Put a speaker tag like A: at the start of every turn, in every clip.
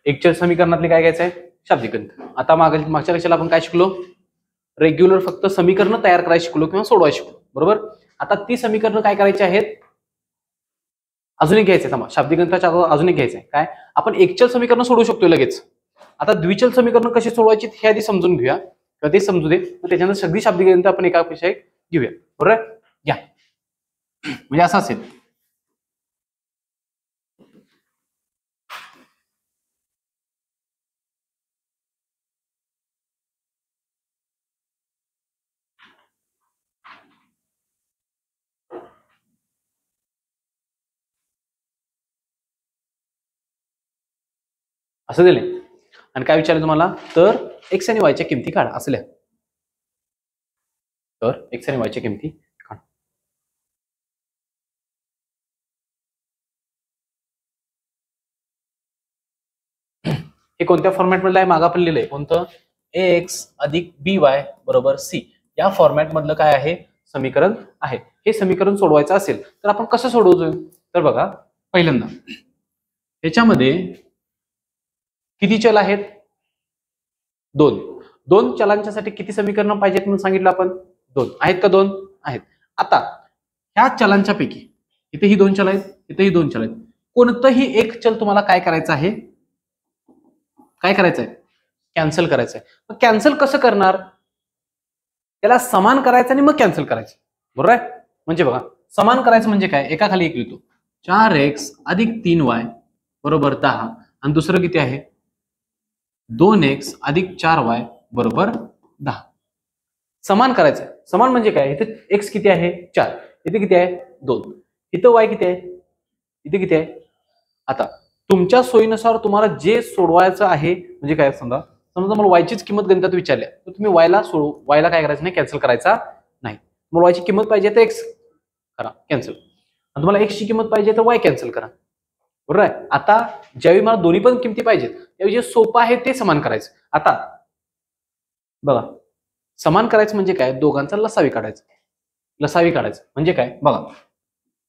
A: एकचल समीकरणातले काय घ्यायचं आहे, शाब्दिक गणित. आता मागच्या लेक्चरला आपण काय शिकलो, रेग्युलर फक्त समीकरण तयार करायला शिकलो किंवा सोडवायला शिकलो, बरोबर. आता ती समीकरण काय करायची आहेत, अजून एक घ्यायचंय. थांबा, शाब्दिक गणिताच्या अजून एक घ्यायचंय. काय, आपण एकचल समीकरण सोडवू शकतो लगेच. आता द्विचल समीकरण कशी सोडवायची हे आधी समजून घेऊया, कधी समजू दे, त्याच्यानंतर सगळी शाब्दिक गणित आपण एका विषय घेऊया, बरोबर. घ्या, म्हणजे असं असेल. असं दिले आणि काय विचारलं तुम्हाला, तर एक्स आणि वायच्या किमती काढा असल्या. तर एक्स आणि वायच्या किमती काढा. हे कोणत्या फॉर्मॅट मधलं आहे, मागा पण लिहिलंय कोणतं, एक्स अधिक बी वाय बरोबर सी. या फॉर्मॅट मधलं काय आहे, समीकरण आहे. हे समीकरण सोडवायचं असेल तर आपण कसं सोडवतो, तर बघा, पहिल्यांदा याच्यामध्ये किती चल आहेत, दोन. दोन चलांच्यासाठी किती समीकरण पाहिजेत म्हणून सांगितलं आपण, दोन आहेत का, दोन आहेत. आता ह्या चलांच्या पैकी इथे ही दोन चल आहेत, इथे ही दोन चल आहेत, कोणतंही एक चल तुम्हाला काय करायचं आहे, काय करायचं आहे, कॅन्सल करायचं आहे. मग कॅन्सल कसं करणार, त्याला समान करायचं आणि मग कॅन्सल करायचं, बरोबर आहे. म्हणजे बघा, समान करायचं म्हणजे काय, एका खाली एक लिहितो, 4x अधिक 3y बरोबर 10 आणि दुसरं किती आहे, 2x अधिक 4y बरोबर 10. समान करायचं. समान म्हणजे काय, इथे x किती आहे 4, इथे किती आहे 2, इथं y किती आहे, इथे किती आहे. आता तुमच्या सोयीनुसार तुम्हाला जे सोडवायचं आहे, म्हणजे काय, समजा मला y चीच किंमत गणितात विचारल्या तर तुम्ही y ला काय करायचं नाही, कॅन्सल करायचा नाही. तुम्हाला y ची किंमत पाहिजे तर x करा कॅन्सल, आणि तुम्हाला x ची किंमत पाहिजे तर y कॅन्सल करा, बरोबर आहे. आता ज्यावेळी मला दोन्ही पण किमती पाहिजेत त्यावेळी जे सोपं आहे ते समान करायचं. आता बघा, समान करायचं म्हणजे काय, दोघांचा लसावी काढायचं. लसावी काढायचं म्हणजे काय, बघा,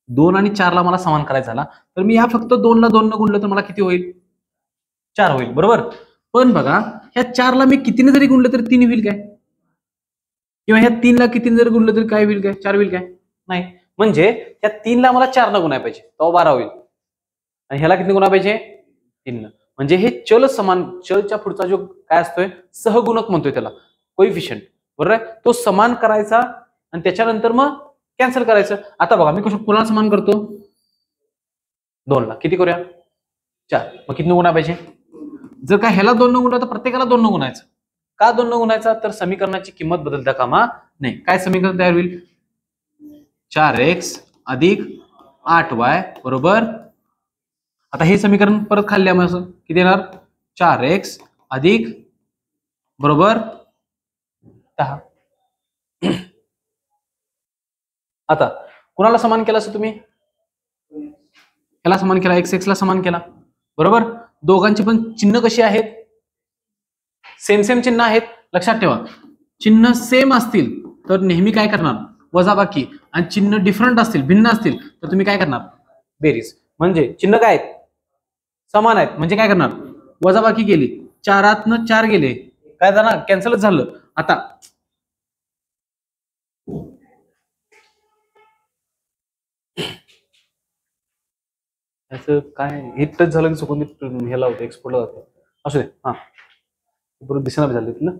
A: 2 आणि 4 ला मला समान करायचं झाला तर मी या फक्त 2 ला 2 न गुणलं तर मला किती होईल, 4 होईल, बरोबर. पण बघा, ह्या 4 ला मी कितीने जरी गुणलं तरी 3 होईल काय, किंवा ह्या 3 ला कितीने जरी गुणलं तरी काय होईल, काय 4 होईल काय, नाही. म्हणजे त्या 3 ला मला 4 न गुणायला पाहिजे तो 12 होईल, आणि ह्याला किती गुणा पाहिजे, 3 न. म्हणजे हे चल समान, चलच्या पुढचा जो काय असतोय, सहगुणक म्हणतोय त्याला, कोइफिशियंट, बरोबर आहे. तो समान करायचा आणि त्याच्यानंतर मग कॅन्सल करायचं. आता बघा, मी कोणाला समान करतो, 2 ला किती करूया, 4, मग किती गुणा पाहिजे. जर का ह्याला 2 न गुणला तर प्रत्येकाला 2 न गुणायचं. का 2 न गुणायचा, तर समीकरणाची किंमत बदलता कामा नाही. काय समीकरण तयार होईल, 4x अधिक 8y बरोबर, आता हे समीकरण परत खाल्ल्यामुळे असं किती येणार, 4x अधिक बरोबर 10. आता कुणाला समान केला असं तुम्ही, ह्याला समान केला, x ला समान केला, बरोबर. दोघांची पण चिन्ह कशी आहेत, सेम सेम चिन्ह आहेत. लक्षात ठेवा, चिन्ह सेम असतील तर नेहमी काय करणार, वजाबाकी, आणि चिन्ह डिफरंट असतील, भिन्न असतील तर तुम्ही काय करणार, बेरीज. म्हणजे चिन्ह काय आहेत, समान आहेत, म्हणजे काय करणार, वजाबाकी केली, 4 4 गेले, काय जाणार, कॅन्सलच झालं. आता काय हे टच झालं की चुकून ह्याला होतं, एक्सपोर्टला जातं, असू दे. हा, बरोबर दिसेना झाले ना,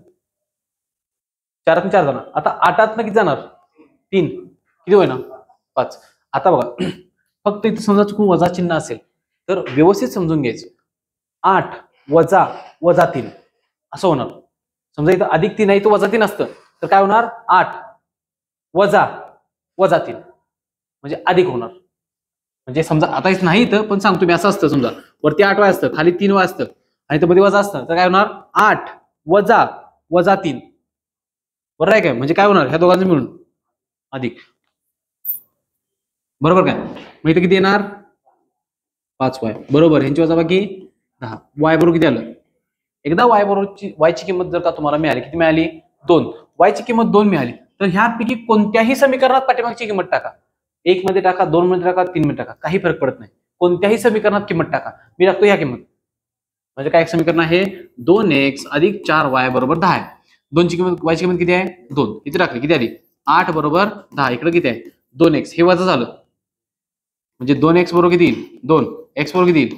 A: 4 जाणार. आता 8 किती जाणार, 3, किती होईना 5. आता बघा, फक्त इथे समजा चुकून वजा चिन्ह असेल तर व्यवस्थित समजून घ्यायचं, 8 वजा वजा 3 असं होणार. समजा इथं अधिक 3 आहे, तो वजा 3 असतं तर काय होणार, 8 वजा वजा 3 म्हणजे अधिक होणार. म्हणजे समजा आता इथं नाही तर पण सांगतो मी, असं असतं, समजा वरती 8 वाय असतं, खाली 3 वाय असतं आणि इथं मध्ये वजा असतं, तर काय होणार, 8 वजा वजा 3, बरोबर आहे काय. म्हणजे काय होणार, ह्या दोघांचं मिळून अधिक, बरोबर काय. मग इथं किती येणार, 5y बरोबर, ह्यांची वजाबाकी 10, y बरोबर किती आलं. एकदा y बरोबरची y ची किंमत जर का तुम्हाला मिळाली, किती मिळाली, 2, y ची किंमत 2 मिळाली, तर ह्यापैकी कोणत्याही समीकरणात पाठीमागची किंमत टाका, 1 मध्ये टाका, 2 मध्ये टाका, 3 मध्ये टाका, काही फरक पडत नाही. कोणत्याही समीकरणात किंमत टाका, मी टाकतो ह्या किंमत, म्हणजे काय समीकरण आहे 2x अधिक 4y बरोबर 10 आहे. 2ची किंमत y ची किंमत किती आहे 2. किती टाकली किती आली 8 बरोबर 10. इकडे किती आहे 2x हे वजा झालं म्हणजे 2x बरोबर किती येईल 2 x बरोबर किती येईल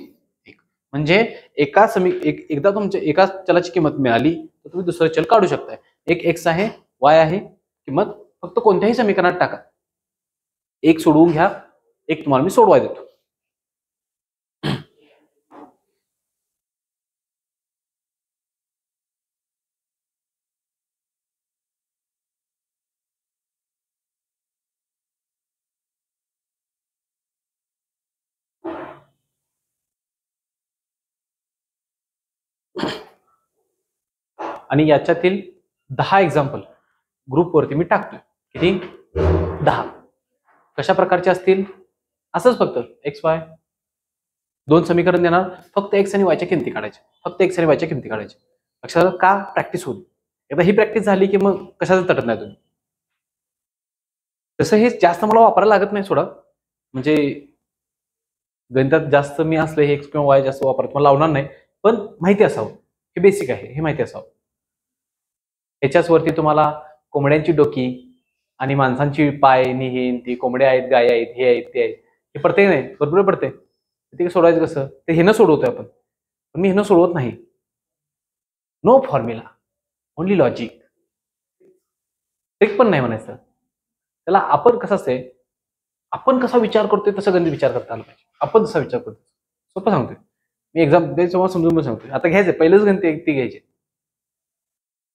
A: 1. म्हणजे एकदा तुमच्या एका चलाची किंमत मिळाली तर तुम्ही दुसरं चल काढू शकताय. एक x आहे y आहे किंमत फक्त कोणत्याही समीकरणात टाका. एक सोडवून घ्या एक तुम्हाला मी सोडवाय देतो. आणि याच्यातील 10 एक्झाम्पल ग्रुपवरती मी टाकतोय. किती 10. कशा प्रकारचे असतील असंच फक्त एक्स वाय 2 समीकरण देणार फक्त एक्स आणि वायच्या किमती काढायच्या. फक्त एक्स आणि वायच्या किमती काढायच्या. लक्षात का प्रॅक्टिस होईल. एकदा ही प्रॅक्टिस झाली की मग कशाच तटत नाही तुम्ही. तसं हे जास्त मला वापरायला लागत नाही सोडा. म्हणजे गणितात जास्त मी असले हे एक्स किंवा वाय जास्त वापरत मला लावणार नाही. पण माहिती असावं हे बेसिक आहे हे माहिती असावं. ह्याच्याच वरती तुम्हाला कोंबड्यांची डोकी आणि माणसांची पाय निहीन ती कोंबड्या आहेत गाय आहेत हे आहेत ते आहेत हे पडते नाही भरपूर पडते. ते सोडवायचं कसं ते हे न सोडवतोय आपण पण मी हे न सोडवत नाही. No formula only logic. Trick पण नाही म्हणायचं त्याला. आपण कसं असते आपण कसा विचार करतोय तसं गणित विचार करता आला पाहिजे. आपण तसा विचार करतो सोपं सांगतोय मी एक्झाम द्यायचं समजून पण सांगतोय. आता घ्यायचं पहिलेच गणित ती घ्यायचे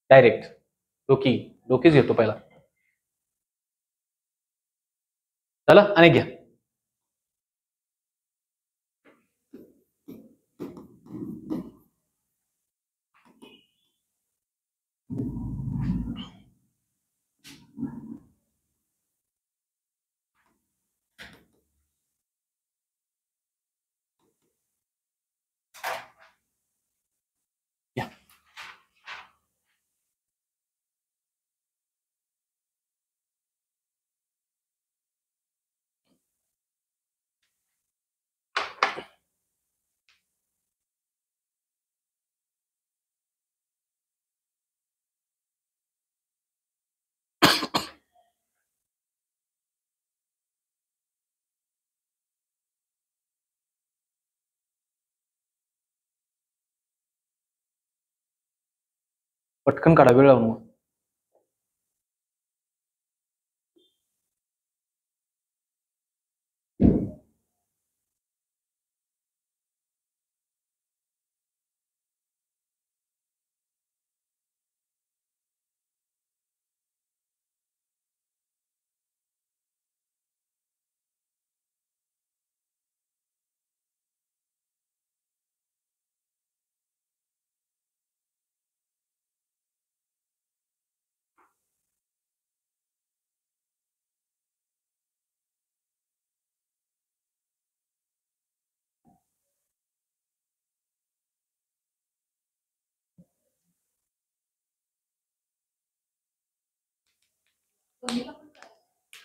A: डायरेक्ट डोकीच घेतो पहिला. चला आणि घ्या. पटकन काढा वेळ लावून.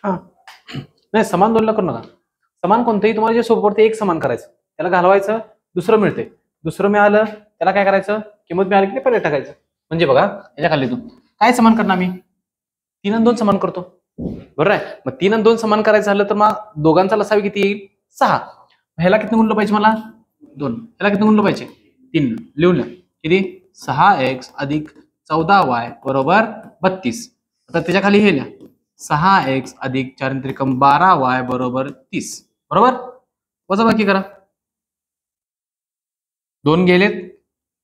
A: हा नाही समान दोनला करू नका. समान कोणतंही तुम्हाला जे सोपं पडते एक समान करायचं त्याला घालवायचं दुसरं मिळते. दुसरं मिळालं त्याला काय करायचं किंमत मिळाली की पहिले टाकायचं. म्हणजे बघा याच्या खाली तू काय समान करणार मी 3 आणि 2 समान करतो बरोबर आहे. मग 3 आणि 2 समान करायचं झालं तर मग दोघांचा लसावी किती येईल 6. ह्याला किती गुणलं पाहिजे मला 2. ह्याला किती गुणलं पाहिजे 3. लिहून घ्या किती 6x अधिक 14y बरोबर 32. आता त्याच्या खाली हे लिहा 6x अधिक 4 त्रिकम 12y बरोबर 30 बरोबर. वजाबाकी करा 2 गेलेत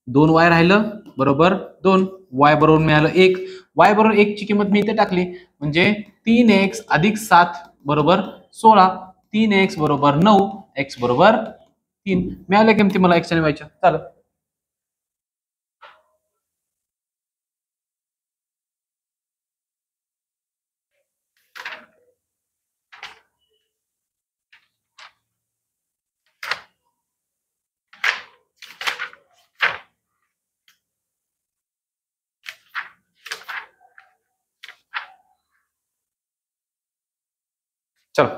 A: 2y राहिलं बरोबर 2 y बरोबर मिळालं 1. y बरोबर 1 ची किंमत मी इथे टाकली म्हणजे 3x अधिक 7 बरोबर 16. 3x बरोबर 9 x बरोबर 3 मिळाल्या किमती मला x आणि y च्या. चालेल चला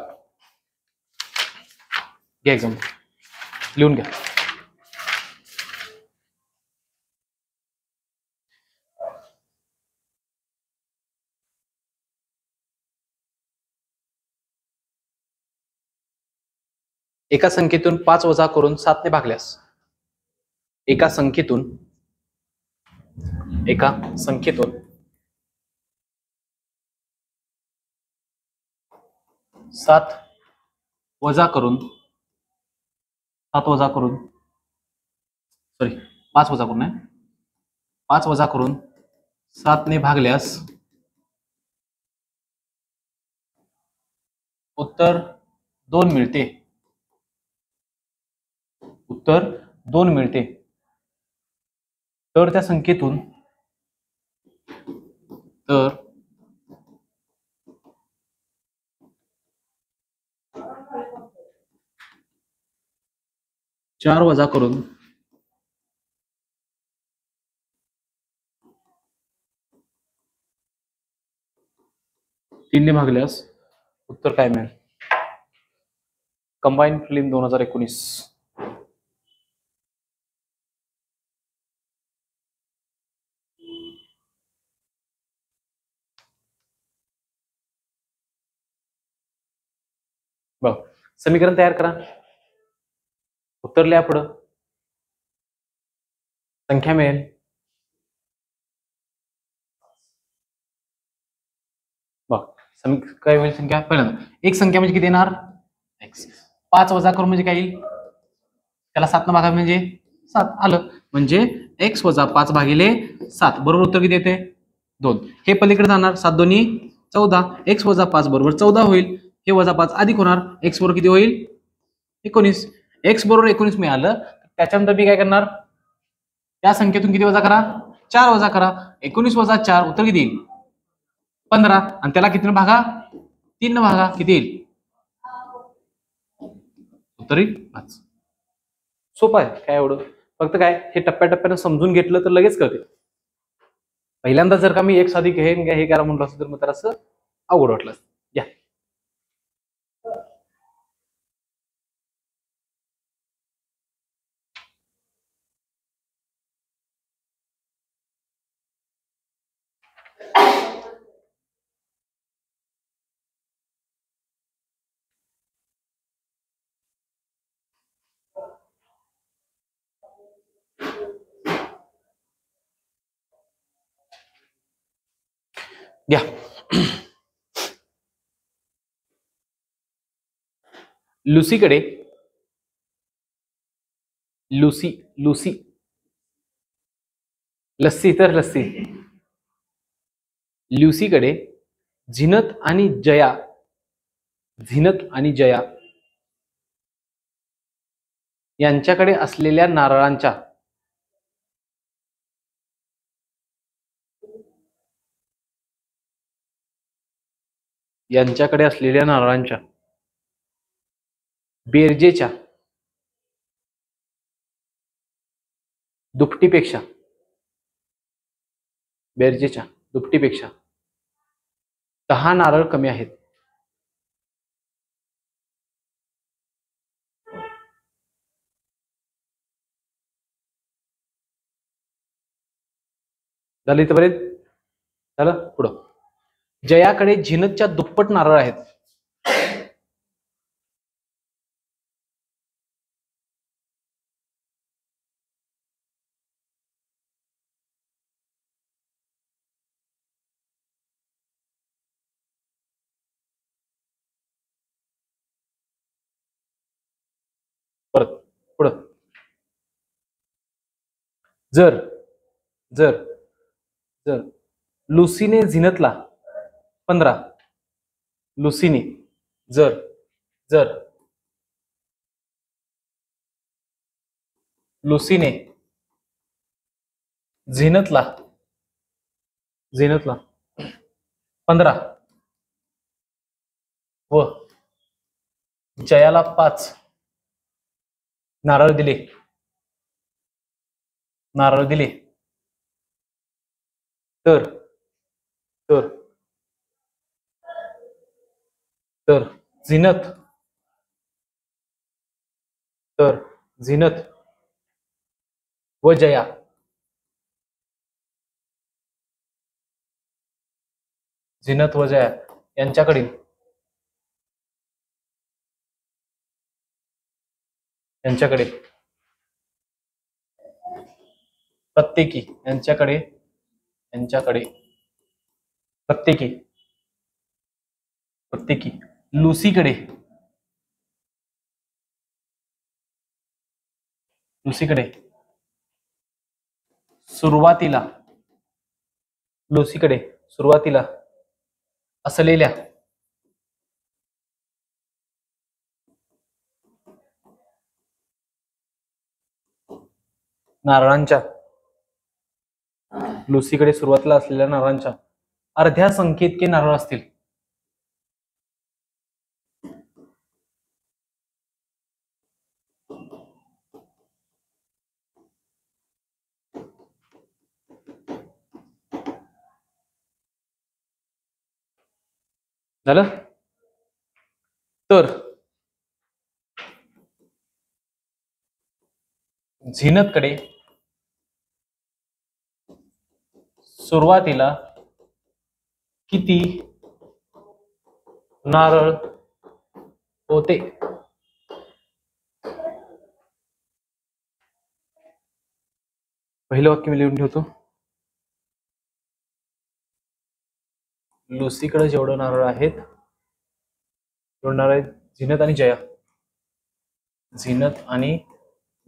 A: घ्या एक्झाम लिहून घ्या. एका संख्येतून 5 वजा करून 7 ने भागल्यास, एका संख्येतून 7 वजा करून 5 वजा करून 5 वजा करून 7 ने भागल्यास उत्तर 2 मिळते. उत्तर 2 मिळते. तर त्या संख्येतून 4 वजा करून 3 ने भागल्यास उत्तर काय मिळेल? Combine film 2019. बघ, समीकरण तयार करा, उत्तर लिहा, पुढं संख्या मिळेल. बघ, काय होईल संख्या? पहिल्यांदा एक संख्या म्हणजे किती येणार? एक्स. 5 वजा करून म्हणजे काय येईल? त्याला 7 न भागा म्हणजे 7 आलं. म्हणजे x वजा 5 भागिले 7 बरोबर उत्तर किती येते? 2. हे पलीकडे जाणार, 7 दोन्ही 14. x वजा 5 बरोबर 14 होईल. हे वजा 5 अधिक होणार, x बरोबर किती होईल? 19. x बरोबर 19 मिळालं. त्याच्यानंतर मी काय करणार? त्या संख्येतून किती वजा करा? 4 वजा करा. 19 वजा 4 उत्तर किती येईल? 15. आणि त्याला किती भागा? 3 न भागा, किती येईल? उत्तर येईल 5. सोपं आहे, काय एवढं? फक्त काय, हे टप्प्याटप्प्यानं समजून घेतलं तर लगेच कळते. पहिल्यांदा जर का मी x अधिक हे करा म्हणलं असं तर मग तर असं अवघड वाटलं. या या लुसीकडे लुसी लस्सी तर लस्सी लुसीकडे झिनत आणि जया यांच्याकडे असलेल्या नारळांच्या बेरजेच्या दुपटीपेक्षा 10 नारळ कमी आहेत. झालं इथपर्यंत? झालं? पुढं जयाकडे झिनतच्या दुप्पट नारळ आहेत. परत पुढं जर जर जर लुसीने झिनतला 15 लुसीने जर जर लुसीने झिनतला 15 व जयाला 5 नारळ दिले तर तर तर झिनत व जया यांच्याकडील यांच्याकडे प्रत्येकी यांच्याकडे प्रत्येकी लुसीकडे सुरुवातीला असलेल्या नारळांच्या अर्ध्या संख्येइतके नारळ असतील. झालं. तर झीनतकडे सुरुवातीला किती नारळ होते? पहिलं वाक्य मी लिहून ठेवतो. लुसीकडे जेवढं नारळ आहेत तेवढं नारळ आहेत झीनत आणि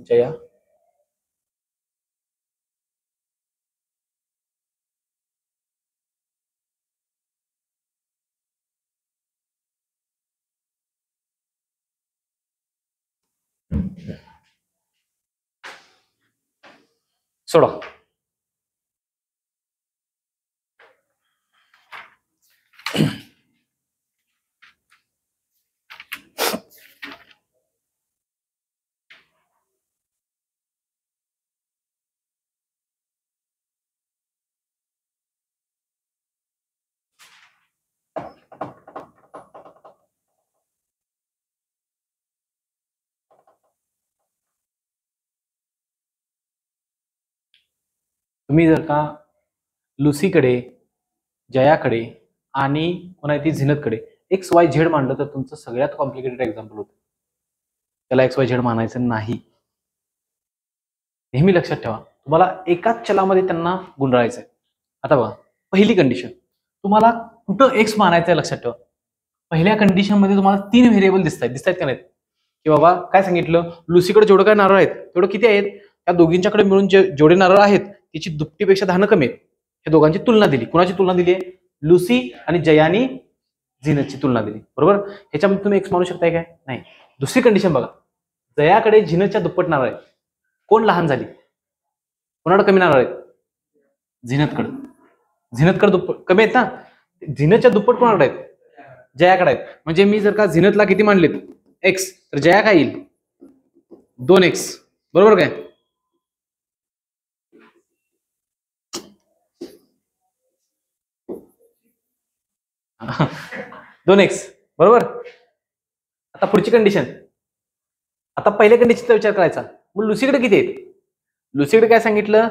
A: जया सोडा. तुम्ही जर का लुसीकडे, जयाकडे आणि कोणा ती झीनतकडे XYZ मांडलं तर तुमचं सगळ्यात कॉम्प्लिकेटेड एक्झाम्पल होतं. त्याला XYZ मानायचं नाही. नेहमी लक्षात ठेवा, तुम्हाला एकाच चलामध्ये त्यांना गुंडाळायचं आहे. आता बघा, पहिली कंडिशन तुम्हाला कुठं एक्स मानायचं आहे लक्षात ठेवा. पहिल्या कंडिशन मध्ये तुम्हाला 3 व्हेरिएबल दिसतायत का नाहीत? की बाबा काय सांगितलं, लुसीकडे जेवढं काय नारळ आहेत तेवढं किती आहेत? त्या दोघींच्याकडे मिळून जेवढे नारळ आहेत त्याची दुपटीपेक्षा 10 कमी आहेत. या दोघांची तुलना दिली. कुणाची तुलना दिली आहे? लुसी आणि जयानी झीनतची तुलना दिली. बरोबर. ह्याच्यामध्ये तुम्ही एक्स मानू शकताय काय? नाही. दुसरी कंडिशन बघा, जयाकडे झीनतच्या दुप्पट नारळ आहेत. कोण लहान झाली? कोणाकडे कमी नारळ आहेत? झीनतकडे दुप्पट कमी आहेत ना. झीनतच्या दुप्पट कोणाकडे आहेत? जयाकडे आहेत. म्हणजे मी जर का झीनतला किती मानलेत एक्स, तर जया काय येईल? 2x. बरोबर काय? दोन एक्स. बरोबर. आता पुढची कंडिशन, आता पहिल्या कंडिशनचा विचार करायचा. मग लुसीकडे किती आहेत? लुसीकडे काय सांगितलं,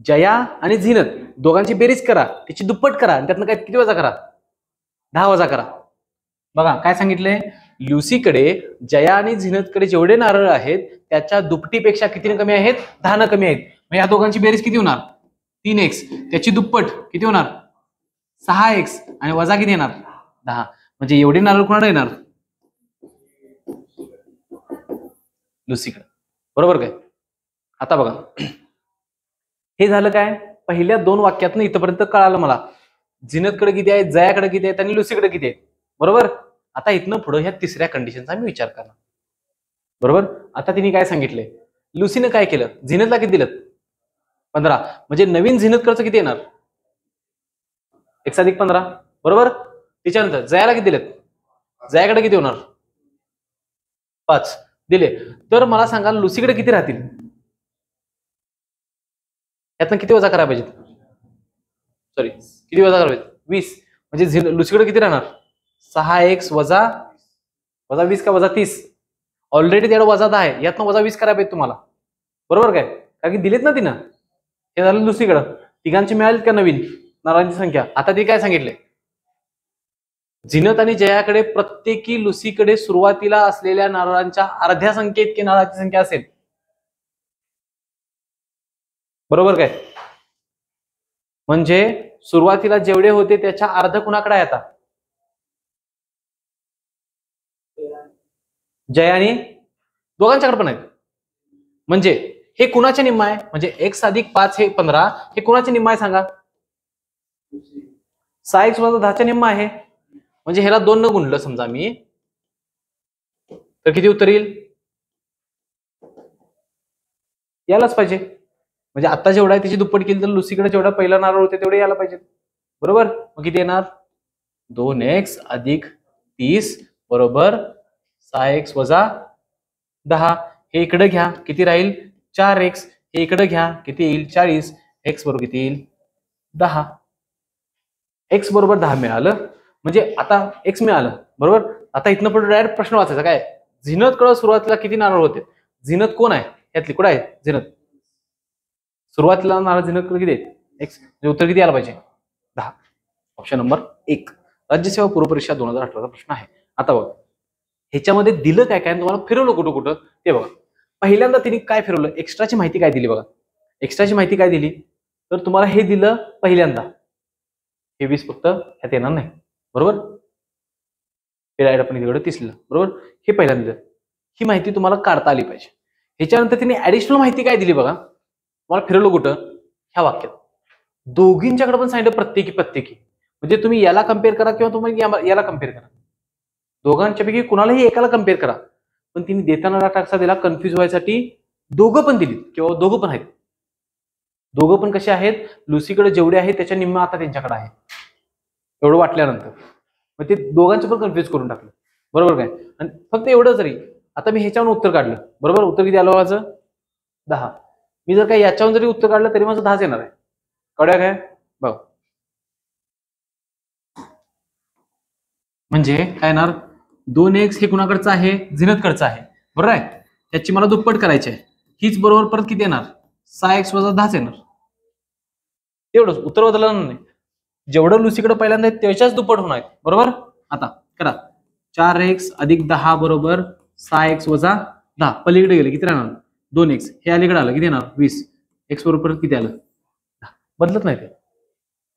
A: जया आणि झीनत दोघांची बेरीज करा, त्याची दुप्पट करा आणि त्यातनं काय किती वजा करा? 10 वजा करा. बघा काय सांगितलंय, लुसीकडे जया आणि झीनतकडे जेवढे नारळ आहेत त्याच्या दुपटीपेक्षा किती कमी आहेत? 10 कमी आहेत. मग या दोघांची बेरीज किती होणार? 3x. त्याची दुप्पट किती होणार? 6x. आणि वजा किती येणार? 10. म्हणजे एवढे नारळ कोणाला येणार? लुसीकडे. बरोबर काय? आता बघा, हे झालं काय, पहिल्या 2 वाक्यातनं इथपर्यंत कळालं मला झीनतकडे किती आहेत, जयाकडे किती आहेत आणि लुसीकडे किती आहेत. बरोबर. आता इथनं पुढे ह्या तिसऱ्या कंडिशनचा मी विचार करणार. बरोबर. आता तिने काय सांगितले, लुसीने काय केलं, झीनतला किती दिलं? 15. म्हणजे नवीन झीनतकडचं किती येणार? x + 15. बरोबर. त्याच्यानंतर जयाला किती दिलेत? जयाकडे किती होणार? 5 दिले. तर मला सांगा लुसीकडे किती राहतील? यातनं किती वजा करायला पाहिजेत? सॉरी, किती वजा करावे? 20. म्हणजे लुसीकडे किती राहणार? 6x वजा 20 का वजा 30? ऑलरेडी त्याला वजा 10 आहे, यातनं वजा 20 करायला पाहिजे तुम्हाला. बरोबर काय? कारण की दिलेत ना तिनं. हे झालं लुसीकडं. तिघांची मिळालीत का नवीन नारळांची संख्या? आता ती काय सांगितले, झिनत आणि जयाकडे प्रत्येकी लुसीकडे सुरुवातीला असलेल्या नारळांच्या अर्ध्या संख्ये इतकी नारळाची संख्या असेल. बरोबर काय? म्हणजे सुरुवातीला जेवढे होते त्याच्या अर्ध कुणाकडे आहे आता? जया आणि दोघांच्याकडे पण आहेत. म्हणजे हे कुणाचे निम्मा आहे? म्हणजे x अधिक 5 हे 15, हे कुणाचे निम्मा आहे सांगा? 6x वजा 10 निम्मा आहे. म्हणजे ह्याला 2 न गुणलं समजा मी, तर किती उत्तर येईल? यायलाच पाहिजे. म्हणजे आता जेवढा आहे त्याची दुप्पट केली तर लुसीकडे जेवढा पहिला नारळ होते तेवढे यायला पाहिजे. बरोबर? मग किती येणार? 2x अधिक 30 बरोबर 6x वजा 10. हे इकडे घ्या, किती राहील? 4x. हे इकडे घ्या, किती येईल? 40. x बरोबर किती येईल? 10. x बरोबर 10 मिळालं. म्हणजे आता x मिळालं. बरोबर? आता इथनं पुढे डायरेक्ट प्रश्न वाचायचा काय? झिनत कडे सुरुवातीला किती नारळ होते? झिनत कोण आहे यातली? कुठे आहे झिनत? सुरुवातीला नारळ झिनत कडे किती आहेत? x. म्हणजे उत्तर किती आलं पाहिजे? 10. Option number 1. राज्यसेवा पूर्व परीक्षा 2018 चा प्रश्न आहे. आता बघा ह्याच्यामध्ये दिलं काय काय तुम्हाला फिरवलं कुठं कुठं ते बघा. पहिल्यांदा तिने काय फिरवलं? एक्स्ट्राची माहिती काय दिली बघा. एक्स्ट्राची माहिती काय दिली? तर तुम्हाला हे दिलं पहिल्यांदा, हे 20 फक्त ह्यात येणार नाही. बरोबर? आपण तिकडे 30 लिहिलं. बरोबर? हे पहिल्यांदा दिलं. ही माहिती तुम्हाला काढता आली पाहिजे. ह्याच्यानंतर तिने ऍडिशनल माहिती काय दिली बघा. तुम्हाला फिरवलं कुठं? ह्या वाक्यात दोघींच्याकडे पण सांगितलं प्रत्येकी प्रत्येकी. म्हणजे तुम्ही याला कम्पेअर करा किंवा तुम्ही याला कम्पेअर करा, दोघांच्यापैकी कुणालाही एकाला कम्पेअर करा. पण तिने देताना डाटा कसा दिला? कन्फ्युज व्हायसाठी दोघं पण दिली किंवा दोघं पण आहेत. दोघं पण कसे आहेत? लुसीकडे जेवढे आहेत त्याच्या निम्मा आता त्यांच्याकडे आहे एवढं वाटल्यानंतर. मग ते दोघांचं पण कन्फ्युज करून टाकलं. बरोबर काय? आणि फक्त एवढं जरी आता मी ह्याच्यावरून उत्तर काढलं, बरोबर? उत्तर किती आलं माझं? 10. मी जर काय याच्यावरून जरी उत्तर काढलं तरी माझं 10च येणार आहे. कळलं काय? बघ म्हणजे काय येणार? 2x हे कुणाकडचं आहे? झिनतकडचं आहे. बरोबर आहे? त्याची मला दुप्पट करायची आहे. हीच बरोबर परत किती येणार? 6x वजा 10 येणार. तेवढंच, उत्तर बदलणार नाही. जेवढं लुसीकडे पहिल्यांदा आहे त्याच्याच दुप्पट होणार आहे. बरोबर? आता करा 4x अधिक 10 बरोबर 6x वजा 10. पलीकडे गेले किती राहणार? 2x. हे अलीकडे आलं किती येणार? 20. x बरोबर किती आलं? 10. बदलत नाही ते.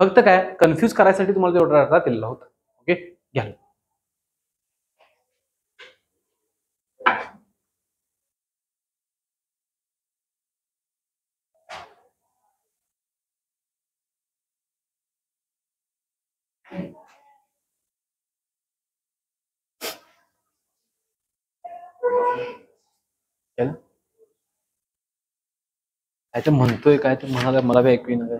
A: फक्त काय कन्फ्युज करायसाठी तुम्हाला तेवढा डाटा दिलेला होता. ओके, घ्या. काय तर म्हणतोय, काय तर म्हणाला, मला बी ऐकू येईना काय.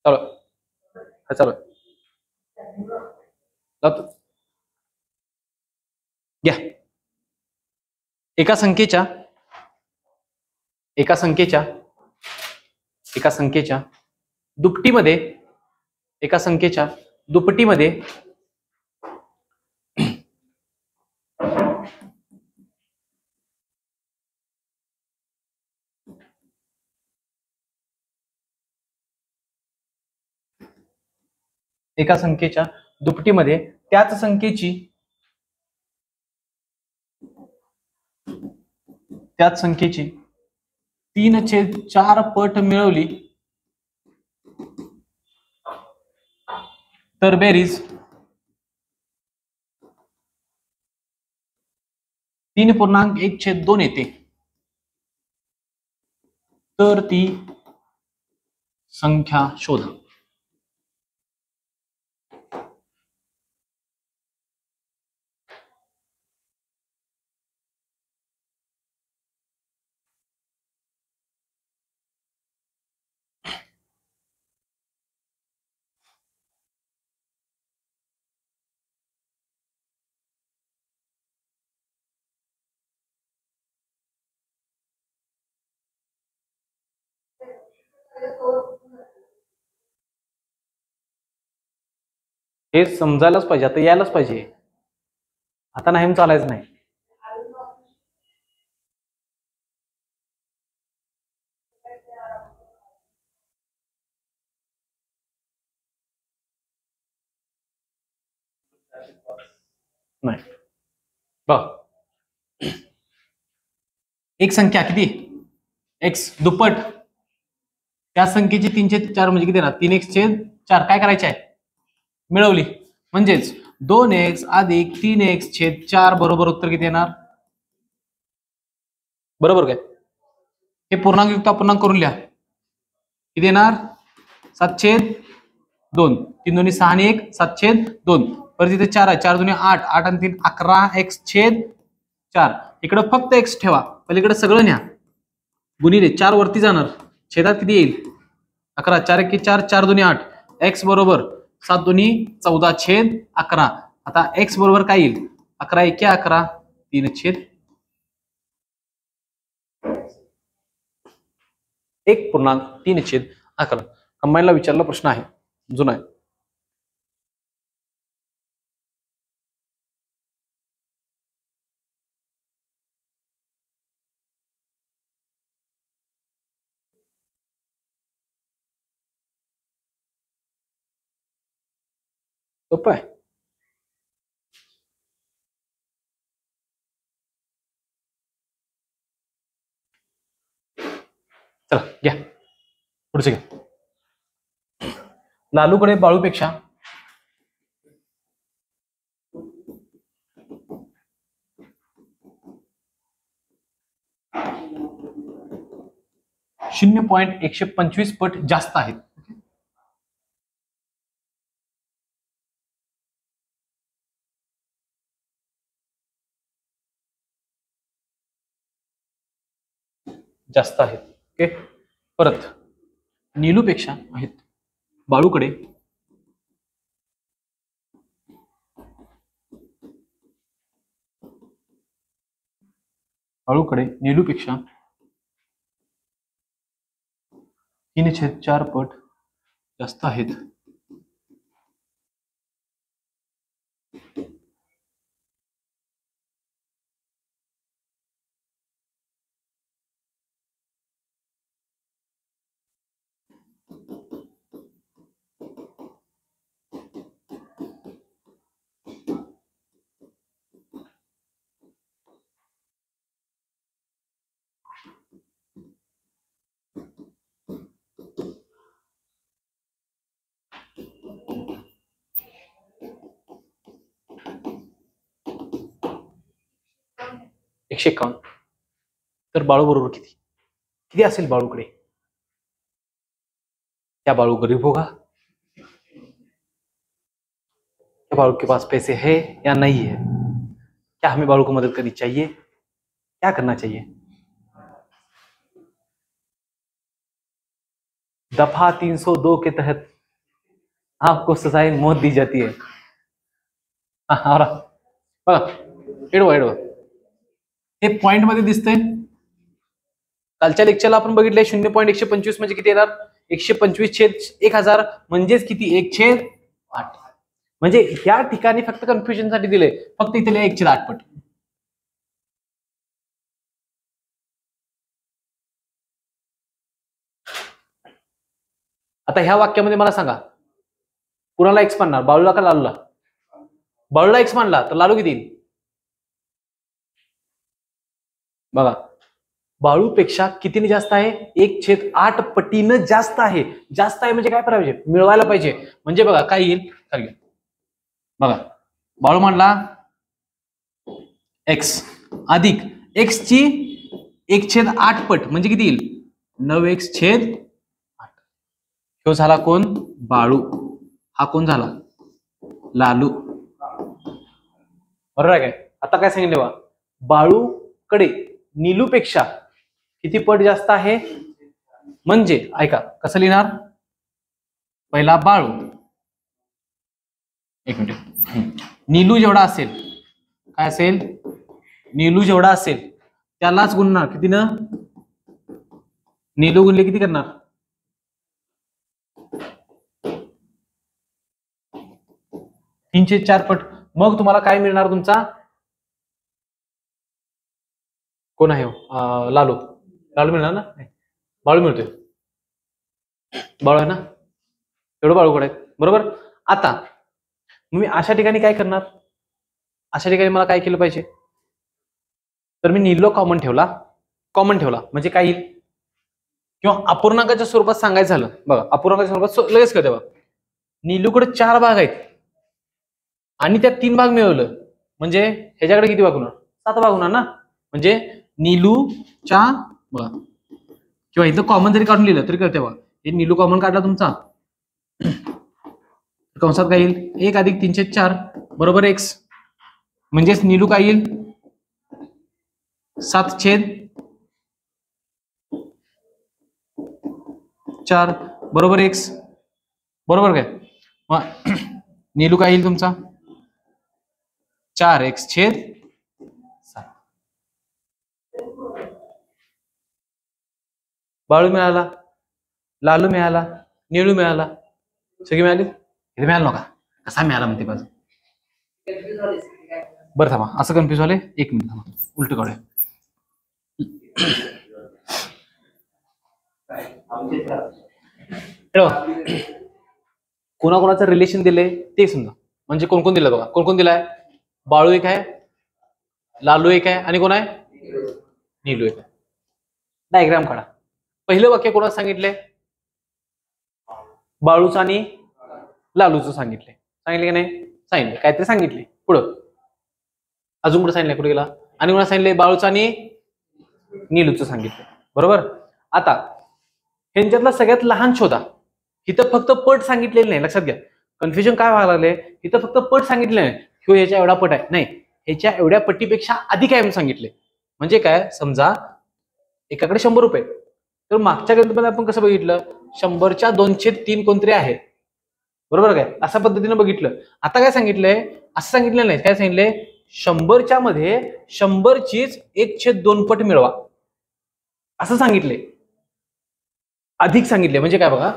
A: चलो चलो घ्या. एका संख्येच्या एका संख्येच्या एका संख्येच्या दुपटीमध्ये एका संख्येच्या दुपटीमध्ये एका संख्येच्या दुपटीमध्ये त्याच संख्येची 3/4 पट मिळवली तर बेरीज 3.1/2 येते. तर ती संख्या शोधा. हे समजायलाच पाहिजे, आता यायलाच पाहिजे, आता नाही चालायचं नाही. नाही बघ, एक संख्या किती एक्स दुप्पट त्या संख्येची 3/4 म्हणजे किती येणार 3x/4 काय करायचे आहे मिळवली म्हणजेच 2x अधिक 3x/4 बरोबर उत्तर किती येणार बरोबर काय हे पूर्णांक युक्त अपूर्णांक करून लिहा किती येणार 7/2 3 दोन्ही 6 आणि 1 7/2 परत इथे 4 आहे 4 दोन्ही 8 8 आणि 3 11x/4 इकडे फक्त x ठेवा पलीकडे सगळं न्या गुणिले 4 वरती जाणार छेदात किती येईल 11 4 1 4 4 दोन्ही 8 x बरोबर 7 दोन्ही 14/11 आता x बरोबर काय येईल 11 1 11 3/1 1.3/11 कंबाईनला विचारला प्रश्न आहे जुना आहे सोपं आहे चला घ्या पुढचे घ्या लालूकडे बाळूपेक्षा .125 पट जास्त आहेत जास्त आहेत ओके परत नीलूपेक्षा आहेत बाळूकडे नीलूपेक्षा 3/4 पट जास्त आहेत एकशे 51 तर बाळू बरोबर किती किती असेल बाळूकडे क्या बाळू गरीब होगा क्या बाळू के पास पैसे है या नहीं है क्या हमें बाळू को मदद करनी चाहिए क्या करना चाहिए दफा 302 के तहत आपको सजाए मौत दी जाती है बघा एडवा एडवा हे पॉइंट मध्ये दिसतंय कालच्या लेक्चरला आपण बघितलंय 0.125 म्हणजे किती येणार 125/1000 म्हणजेच किती 1/8 म्हणजे या ठिकाणी फक्त कन्फ्युजन साठी दिले फक्त इथे 1/8 पट आता ह्या वाक्यामध्ये मला सांगा कुणाला एक्स मानणार बाळूला का लालूला बाळूला एक्स मानला तर लालू किती बघा बाळूपेक्षा कितीने जास्त आहे 1/8 पटीनं जास्त आहे म्हणजे काय पाहिजे मिळवायला पाहिजे म्हणजे बघा काय येईल खाली बघा बाळू मानला एक्स अधिक एक्स ची 1/8 पट म्हणजे किती येईल 9x/8 तो झाला कोण बाळू हा कोण झाला लालू बरोबर आहे काय आता काय सांगितले बा बाळूकडे नीलूपेक्षा किती पट जास्त आहे म्हणजे ऐका कसं लिहिणार पहिला बाळू एक मिनिट नीलू जेवढा असेल काय असेल नीलू जेवढा असेल त्यालाच गुणणार किती ना नीलू गुणले किती करणार 3/4 पट. मग तुम्हाला काय मिळणार तुमचा कोण आहे लालू. लालू मिळणार ना. बाळू मिळतोय. बाळू आहे ना. एवढं बाळूकडे आहे बरोबर. आता मी अशा ठिकाणी काय करणार. अशा ठिकाणी मला काय केलं पाहिजे. तर मी नीलो कॉमन ठेवला. कॉमन ठेवला म्हणजे काय येईल किंवा अपूर्णांकाच्या स्वरूपात सांगायचं झालं बघा. अपूर्णांकाच्या स्वरूपात लगेच कळते बघा. नीलूकडे 4 भाग आहेत आणि त्यात 3 भाग मिळवलं म्हणजे ह्याच्याकडे किती भाग होणार. 7 भाग होणार ना. म्हणजे नीलूच्या बघा किंवा इथं कॉमन जरी काढून लिहिलं तरी कळते बघा. हे नीलू कॉमन काढला तुमचा. कंसात काय येईल 1 + 3/4 बरोबर x. म्हणजेच नीलू काय येईल 7/4 बरोबर x. बरोबर काय. मग नीलू काय येईल तुमचा 4x/7. बाळू मिळाला. लालू मिळाला. नीलू मिळाला. सगळी मिळाली. हे मिळालं नका कसा मिळाला म्हणते बाजू. बरं थांबा असं कन्फ्युज झाले. 1 मिनिट थांबा उलट काढूया. कोणाकोणाचं रिलेशन दिलंय ते समजा. म्हणजे कोण कोण दिलं बघा. कोण कोण दिलाय. बाळू एक आहे. लालू एक आहे आणि कोण आहे नीलू एक आहे. डायग्राम काढा. पहिलं वाक्य कोणाचं सांगितलंय. बाळूचं आणि लालूचं सांगितलंय. सांगितले की नाही. सांगितले काहीतरी सांगितले. पुढं अजून कुठं सांगितलंय. कुठे गेला. आणि कोणा सांगितलंय बाळूचं आणि नीलूचं सांगितलंय बरोबर. आता ह्यांच्यातला सगळ्यात लहान शोधा. इथं फक्त पट सांगितलेलं नाही. लक्षात घ्या कन्फ्युजन काय व्हायला लागले. इथं फक्त पट सांगितले नाही. ह्यो ह्याच्या एवढा पट आहे नाही. ह्याच्या एवढ्या पट्टीपेक्षा अधिक आहे म्हणून सांगितले. म्हणजे काय समजा एकाकडे 100 रुपये. तर मागच्या गणितामध्ये आपण कसं बघितलं 100च्या 2/3 कोणतरी आहे बरोबर काय. अशा पद्धतीने बघितलं. आता काय सांगितलंय असं सांगितलं नाही. काय सांगितलंय 100च्या मध्ये 100चीच 1/2 पट मिळवा असं सांगितले. अधिक सांगितले म्हणजे काय बघा.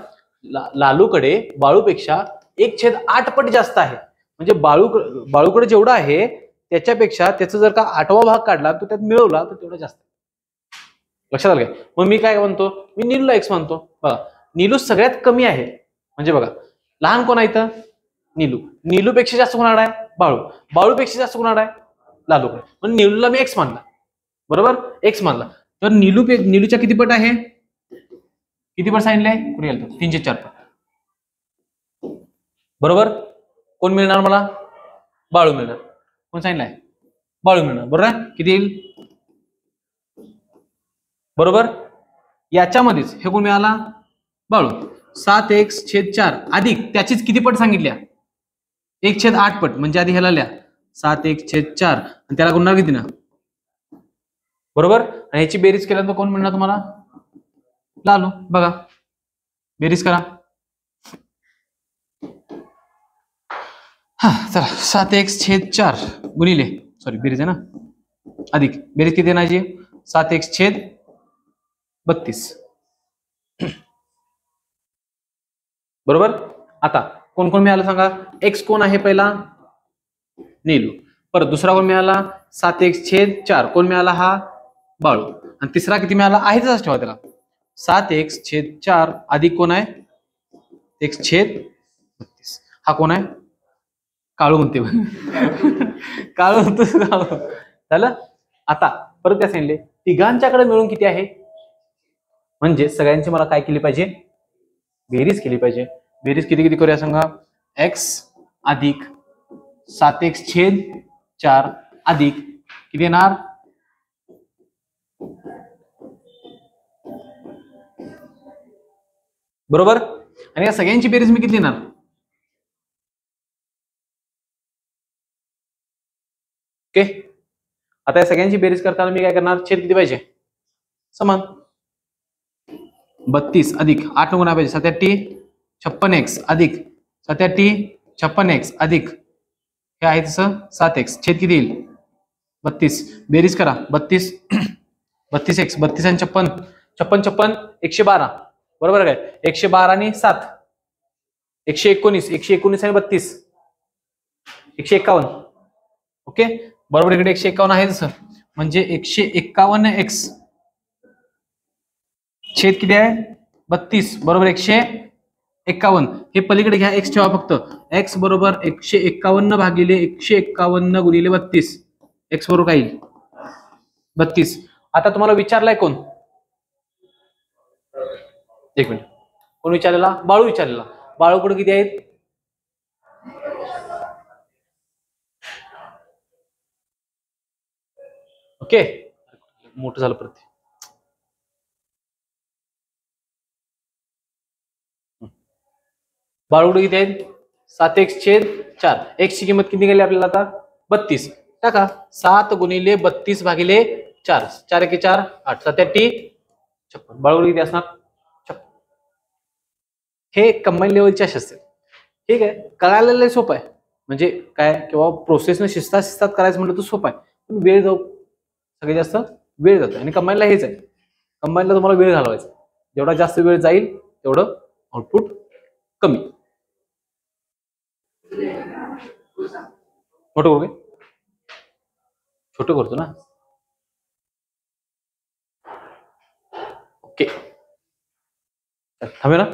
A: लालूकडे बाळूपेक्षा 1/8 पट जास्त आहे. म्हणजे बाळूकडे जेवढं आहे त्याच्यापेक्षा त्याचं जर का 8वा भाग काढला तर त्यात मिळवला तर तेवढं जास्त. लक्षात आलं काय. मग मी काय म्हणतो मी नीलूला x मानतो. बघा नीलू सगळ्यात कमी आहे. म्हणजे बघा लहान कोण आहे इथं नीलू. नीलूपेक्षा जास्त कोणाड आहे बाळू. बाळूपेक्षा जास्त कोणाड आहे लालूकडे. पण नीलूला मी x मानला बरोबर. x मानला तर नीलूच्या किती पट आहे. किती पट सांगितलंय कुठे गेलं 3/4 पट बरोबर. कोण मिळणार मला बाळू मिळणार. कोण सांगितलंय बाळू मिळणार बरोबर. किती येईल बरोबर. याच्यामध्येच हे कोण मिळाला बाळू. 7x/4 अधिक त्याचीच किती पट सांगितल्या 1/8 पट. म्हणजे आधी ह्याला लिहा 7x/4 आणि त्याला गुणणार किती ना बरोबर. आणि ह्याची बेरीज केल्यानंतर कोण मिळणार तुम्हाला लालू. बघा बेरीज करा. हा चला 7x/4 गुणिले सॉरी बेरीज आहे ना अधिक बेरीज किती येणार 7x/32 बरोबर. आता कोण कोण मिळालं सांगा. x कोण आहे पहिला नीलू. परत दुसरा कोण मिळाला 7x/4 कोण मिळाला हा बाळू. आणि तिसरा किती मिळाला आहे तसाच ठेवा त्याला 7x/4 अधिक कोण आहे x/32. हा कोण आहे काळू म्हणते. काळू म्हणतो झालं. आता परत काय सांगितले तिघांच्याकडे मिळून किती आहे. म्हणजे सगळ्यांची मला काय केली पाहिजे बेरीज केली पाहिजे. बेरीज किती किती करूया सांगा. x अधिक 7x/4 अधिक किती येणार बरोबर. आणि या सगळ्यांची बेरीज मी किती येणार ओके. आता या सगळ्यांची बेरीज करताना मी काय करणार छेद किती पाहिजे समान. 32 अधिक 8 गुणा पाहिजे 7×8 56x अधिक 7×8 56x अधिक हे आहे तसं 7x छेद किती येईल 32. बेरीज करा 32 32x 32 आणि 56 56 56 112 बरोबर काय. 112 आणि 7 119 119 आणि 32 151. ओके, बरोबर. इकडे 151 आहे सर, म्हणजे 151x छेद किती आहे 32 बरोबर 151. हे पलीकडे घ्या, x ठेवा फक्त. x बरोबर 151 भागिले 151 गुणिले 32. x बरोबर काय येईल 32. आता तुम्हाला विचारलाय कोण, एक मिनिट, कोण विचारलेला? बाळू विचारलेला. बाळूकडे किती आहेत? ओके, मोठं झालं परत. बाळूकडे किती आहेत? 7x/4. x ची किंमत किती निघाली आपल्याला आता 32. टाका 7 गुणिले 32 भागिले 4. 4 1 4 8 7 8 56. बाळूकडे किती असणार 56. हे कंबाईन लेवलचे असे असते. ठीक आहे, कळालेलं सोपं आहे, म्हणजे काय किंवा प्रोसेसने शिस्तात करायचं म्हटलं तर सोपं आहे, पण वेळ जाऊ सगळ्यात जास्त वेळ जातो. आणि कंबाईनला हेच आहे, कंबाईनला तुम्हाला वेळ घालवायचा. जेवढा जास्त वेळ जाईल तेवढं आउटपुट कमी. मोठं करू काय? छोटं करतो ना. ओके, थांबे ना.